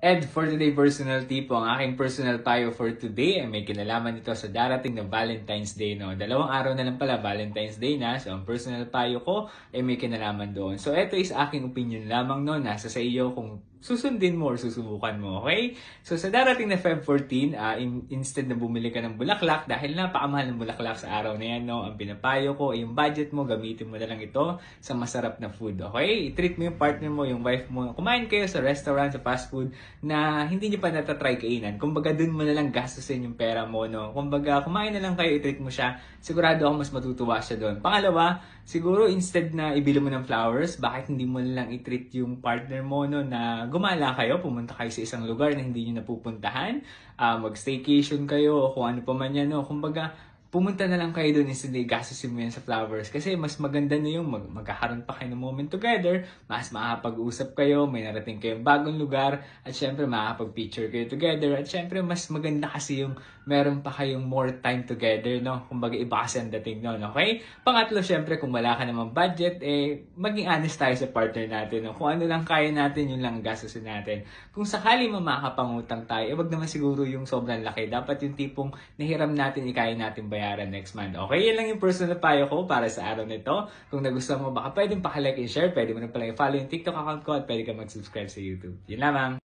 And for today personal tip, ang aking personal payo for today ay may kinalaman ito sa darating na Valentine's Day. No? 2 araw na lang pala Valentine's Day na. So ang personal payo ko ay may kinalaman doon. So ito is aking opinion lamang no. Nasa sa iyo kung susundin mo or susubukan mo. Okay? So sa darating na Feb 14, instead na bumili ka ng bulaklak dahil napakamahal ng bulaklak sa araw na yan. No? Ang pinapayo ko ay yung budget mo, gamitin mo na lang ito sa masarap na food. Okay? I-treat mo yung partner mo, yung wife mo. Kumain kayo sa restaurant, sa fast food na hindi nyo pa natatry kainan. Kumbaga dun mo na lang gastusin yung pera mo, no? Kumbaga kumain na lang kayo, i-treat mo siya. Sigurado ako mas matutuwa siya doon. Pangalawa, siguro instead na ibili mo ng flowers, bakit hindi mo na lang i-treat yung partner mo, no? Na gumala kayo, pumunta kayo sa isang lugar na hindi nyo napupuntahan, mag-staycation kayo o kung ano pa man yan, no? Kumbaga, pumunta na lang kayo doon instead na gastusin mo yan sa flowers. Kasi mas maganda na yung magkakaroon pa kayo ng moment together, mas makakapag-usap kayo, may narating kayong bagong lugar, at syempre makakapag-picture kayo together, at syempre mas maganda kasi yung meron pa kayong more time together, no? Kumbaga iba kasi ang dating nun, okay? Pangatlo, syempre kung wala ka namang budget, maging honest tayo sa partner natin, no? Kung ano lang kaya natin, yun lang gastusin natin. Kung sakali makakapangutang tayo, wag naman siguro yung sobrang laki. Dapat yung tipong nahiram natin, ikaya natin bayaran next month. Okay, yan lang yung personal payo ko para sa araw nito. Kung nagustuhan mo, baka pwedeng pakilike and share. Pwede mo na pala i-follow yung TikTok account ko at pwede ka mag-subscribe sa YouTube. Yun lamang.